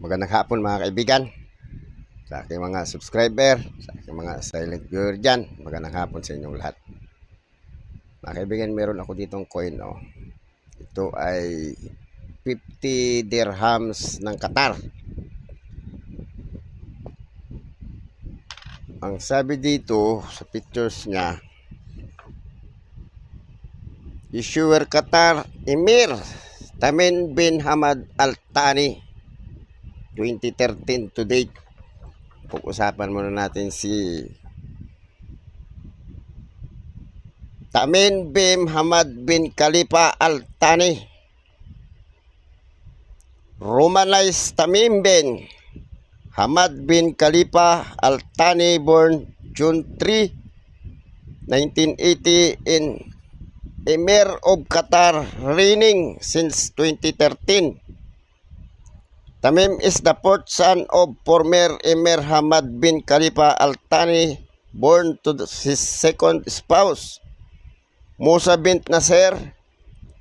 Magandang hapon mga kaibigan, sa aking mga subscriber, sa aking mga silent viewer dyan. Magandang hapon sa inyong lahat. Mga kaibigan, meron ako ditong coin. Ito ay 50 dirhams ng Qatar. Ang sabi dito sa pictures niya, issuer Qatar Emir Tamim bin Hamad Al Thani 2013 to date. Pag-usapan muna natin si Tamim bin Hamad bin Khalifa Al Thani, Romanized Tamim bin Hamad bin Khalifa Al Thani, born June 3, 1980 in Emir of Qatar, reigning since 2013. Tamim is the fourth son of former Emir Hamad bin Khalifa Al Thani, born to his second spouse, Musa bint Nasser.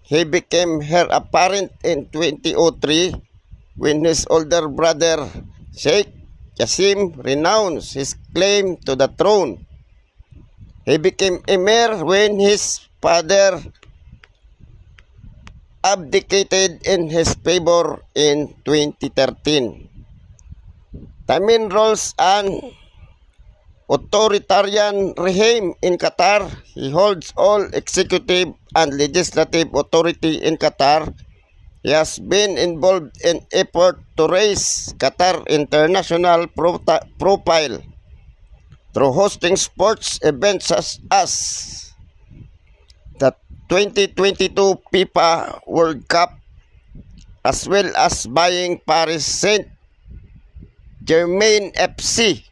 He became heir apparent in 2003 when his older brother Sheikh Qasim renounced his claim to the throne. He became Emir when his father abdicated in his favor in 2013. Tamim rules an authoritarian regime in Qatar. He holds all executive and legislative authority in Qatar. He has been involved in effort to raise Qatar international profile through hosting sports events such as the 2022 FIFA World Cup, as well as buying Paris Saint-Germain FC.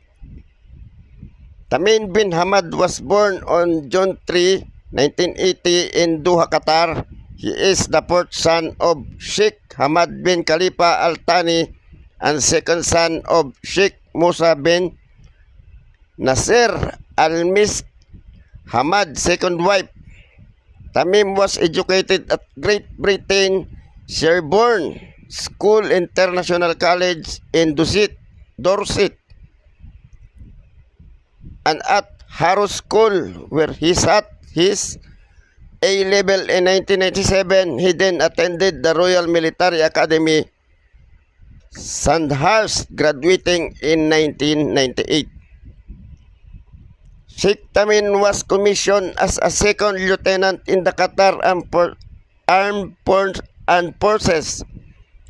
Tamim bin Hamad was born on June 3, 1980 in Doha, Qatar. He is the fourth son of Sheikh Hamad bin Khalifa Al Thani and second son of Sheikh Musa bin Nasser Al-Misk Hamad, second wife. Tamim was educated at Great Britain Sherborne School International College in Dorset, and at Harrow School, where he sat his A-level in 1997. He then attended the Royal Military Academy, Sandhurst, graduating in 1998. Sheikh Tamim was commissioned as a second lieutenant in the Qatar Armed Forces.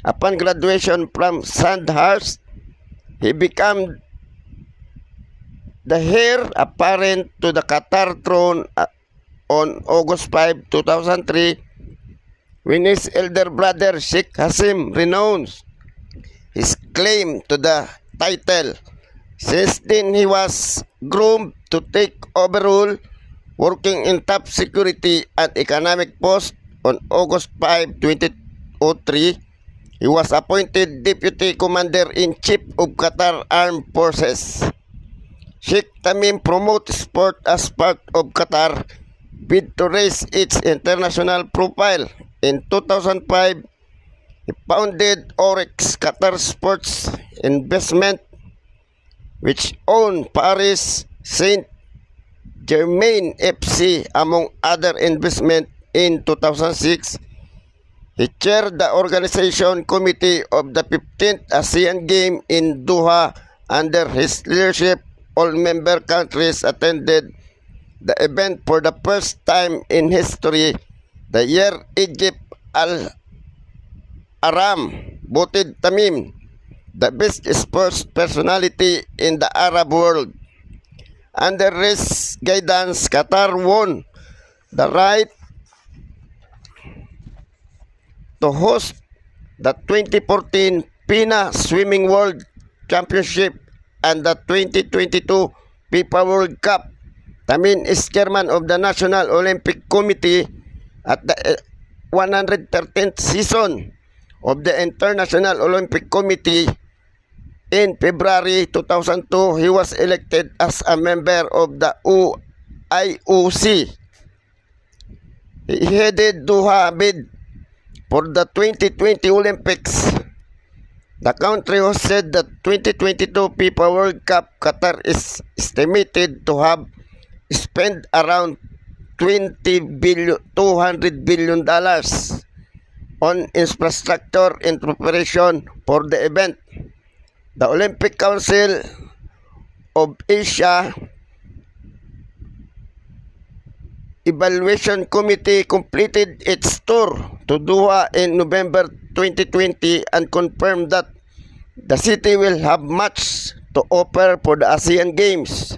Upon graduation from Sandhurst, he became the heir apparent to the Qatar throne on August 5, 2003, when his elder brother Sheikh Qasim renounced his claim to the title. Since then, he was groomed to take over rule, working in top security and economic post. On August 5, 2003, he was appointed Deputy Commander-in-Chief of Qatar Armed Forces. Sheikh Tamim promotes sport as part of Qatar bid to raise its international profile. In 2005, he founded Oryx Qatar Sports Investment, which owned Paris Saint-Germain FC, among other investments. In 2006, he chaired the organization committee of the 15th ASEAN Games in Doha. Under his leadership, all member countries attended the event for the first time in history. The year Egypt Al-Aram voted Tamim the best sports personality in the Arab world. Under his guidance, Qatar won the right to host the 2014 FINA Swimming World Championship and the 2022 FIFA World Cup. Tamim is chairman of the National Olympic Committee. At the 113th season of the International Olympic Committee in February 2002, he was elected as a member of the IOC. He headed Doha bid for the 2020 Olympics. The country hosted the 2022 FIFA World Cup. Qatar is estimated to have spent around $200 billion on infrastructure in preparation for the event. The Olympic Council of Asia Evaluation Committee completed its tour to Doha in November 2020 and confirmed that the city will have much to offer for the ASEAN Games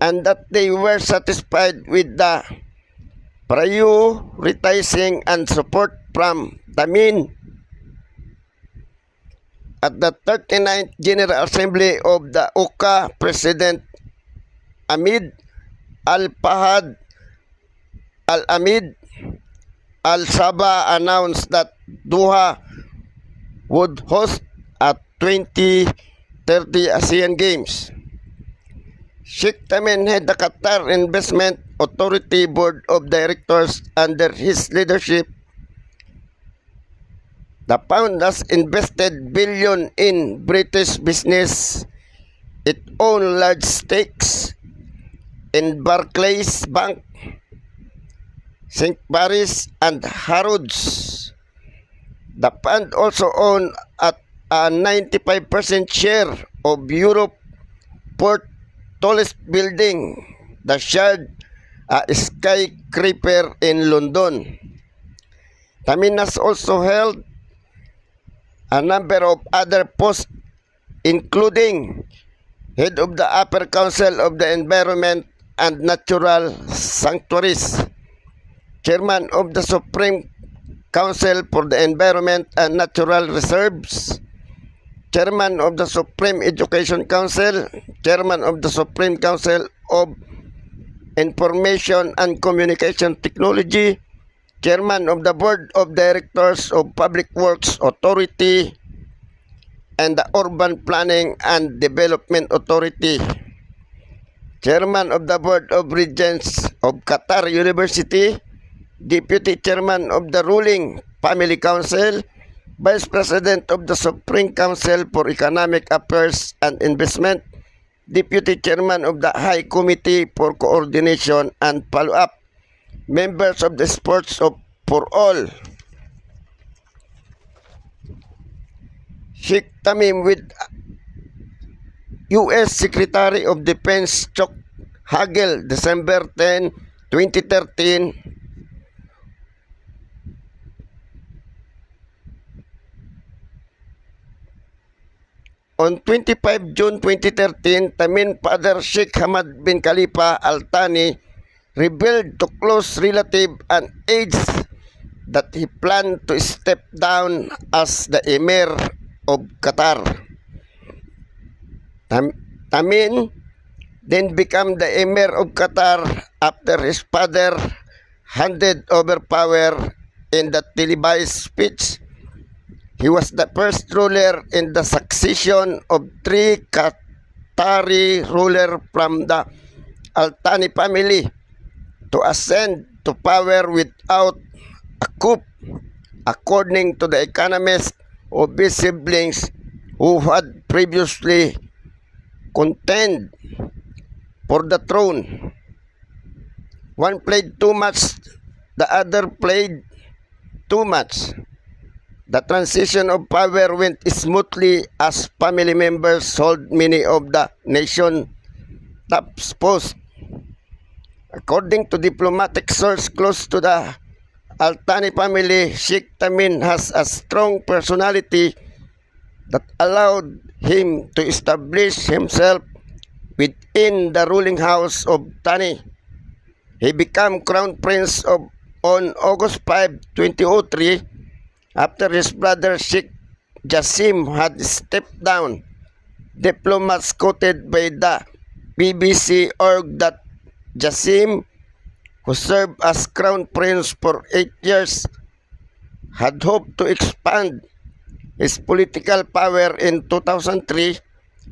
and that they were satisfied with the prioritizing and support from Tamin. At the 39th General Assembly of the UCA, President Hamid Al-Fahad Al-Hamid Al-Sabah announced that Doha would host a 2030 ASEAN Games. Sheikh Tamim head the Qatar Investment Authority Board of Directors. Under his leadership, the pound has invested billion in British business. It owns large stakes in Barclays Bank, St. Paris, and Harrods. The fund also owns a 95% share of Europe Port tallest building, the Shard, a skyscraper in London. Tamin has also held a number of other posts, including head of the Upper Council of the Environment and Natural Sanctuaries, chairman of the Supreme Council for the Environment and Natural Reserves, chairman of the Supreme Education Council, chairman of the Supreme Council of Information and Communication Technology, chairman of the Board of Directors of Public Works Authority and the Urban Planning and Development Authority, chairman of the Board of Regents of Qatar University, deputy chairman of the ruling Family Council, vice president of the Supreme Council for Economic Affairs and Investment, deputy chairman of the High Committee for Coordination and Follow-up, members of the Sports for All. Sheikh Tamim with U.S. Secretary of Defense Chuck Hagel, December 10, 2013. On 25 June 2013, Tamim father Sheikh Hamad bin Khalifa Al Thani revealed to close relative and aides that he planned to step down as the Emir of Qatar. Tamim then became the Emir of Qatar after his father handed over power in the televised speech. He was the first ruler in the succession of three Qatari rulers from the Al Thani family to ascend to power without a coup, according to The Economist, of his siblings who had previously contended for the throne. One played too much, the other played too much. The transition of power went smoothly as family members held many of the nation's top posts. According to diplomatic sources close to the Al Thani family, Sheikh Tamim has a strong personality that allowed him to establish himself within the ruling house of Thani. He became Crown Prince on August 5, 2003, after his brother Sheikh Jassim had stepped down. Diplomats quoted by the BBC urged that Jassim, who served as Crown Prince for 8 years, had hoped to expand his political power. In 2003,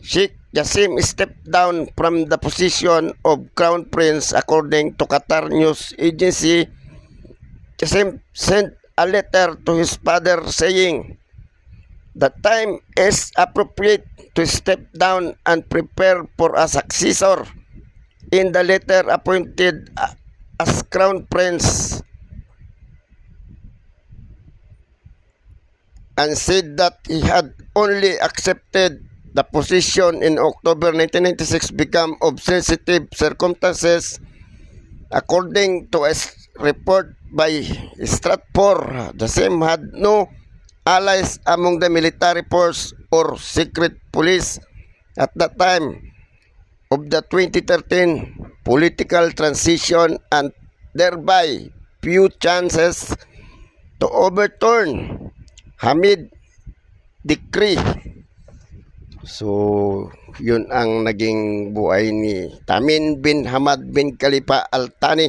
Sheikh Jassim stepped down from the position of Crown Prince. According to Qatar news agency, Jassim sent a letter to his father saying the time is appropriate to step down and prepare for a successor in the later appointed as Crown Prince, and said that he had only accepted the position in October 1996 because of sensitive circumstances. According to a report by Stratfor, the same had no allies among the military force or secret police at the time of the 2013 political transition, and thereby few chances to overturn Hamid decree. So, yun ang naging buhay ni Tamim bin Hamad bin Khalifa Al Thani.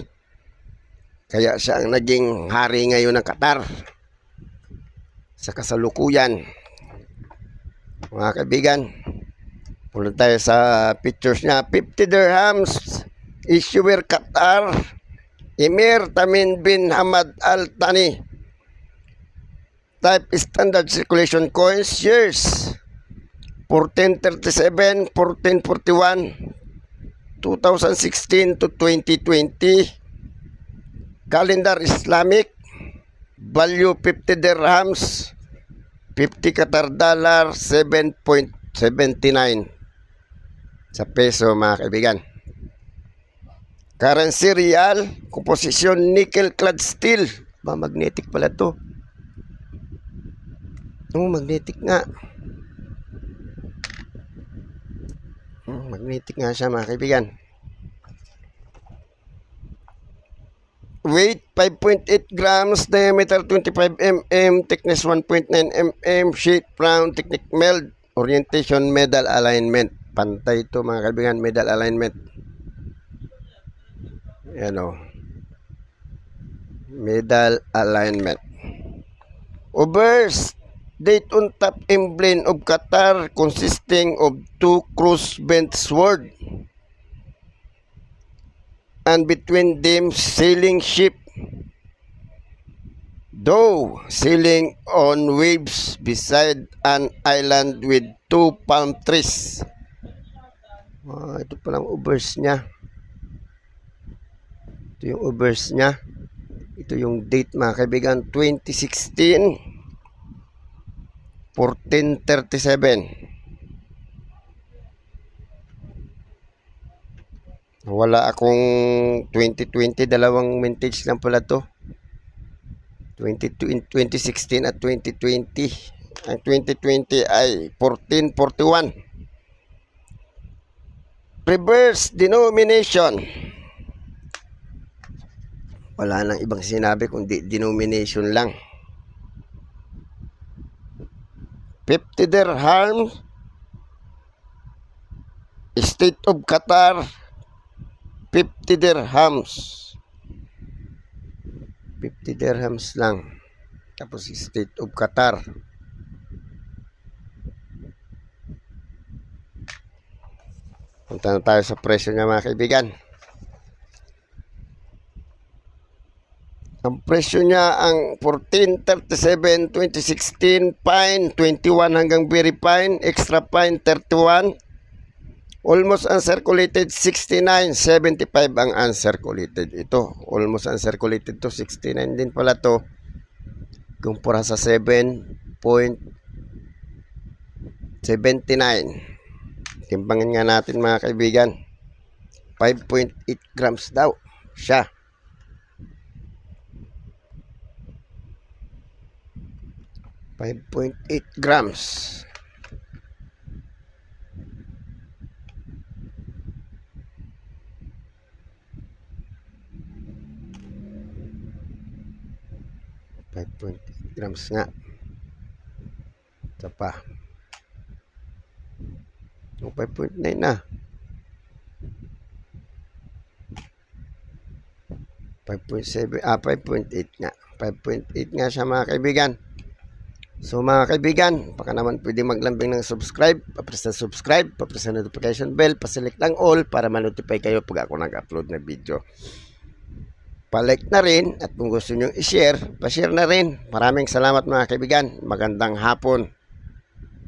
Kaya siya ang naging hari ngayon ng Qatar sa kasalukuyan. Mga kaibigan, punta tayo sa pictures niya. 50 dirhams issuer Qatar, Emir Tamim bin Hamad Al Thani. Type standard circulation coins, years 1437, 1441, 2016 to 2020. Calendar Islamic, value 50 dirhams, 50 Qatar dollar, 7.79 sa peso mga kaibigan. Currency real, composition nickel clad steel. Ba, magnetic pala to. Magnetic nga. Magnetic nga siya mga kaibigan. Weight 5.8 grams, diameter 25 mm, thickness 1.9 mm, shape round, technique meld, orientation medal alignment. Pantay ito mga kaibigan, medal alignment. Yan o. Medal alignment. Obverse, date on top emblem of Qatar consisting of two cross-bent swords, and between them sailing ship, though sailing on waves beside an island with two palm trees. Ito palang obverse niya. Ito yung obverse niya. Ito yung date mga kaibigan, 2016 1437. Wala akong 2020, dalawang vintage lang pala to. 2016 at 2020. Ang 2020 ay 1441. Reverse denomination. Wala nang ibang sinabi kundi denomination lang. 50 dirham, State of Qatar, 50 dirhams. 50 dirhams lang. Tapos State of Qatar. Punta na tayo sa presyo niya mga kaibigan. Ang presyo niya ang 1437 2016, fine 21 hanggang very fine, extra fine 31, almost uncirculated 69, 75 ang uncirculated. Ito, almost uncirculated to, 69 din pala to. Kumpara sa 7.79. Timbangin nga natin mga kaibigan. 5.8 grams daw siya. 5.8 grams. Grams nga. Ito pa. 5.9 na. 5.7, 5.8 nga. 5.8 nga siya mga kaibigan. So mga kaibigan, baka naman pwede maglambing ng subscribe, papress na subscribe, papress na notification bell, paselect lang all para ma-notify kayo pag ako nag-upload na video. Pa-like na rin at kung gusto nyo i-share, pa-share na rin. Maraming salamat mga kaibigan. Magandang hapon.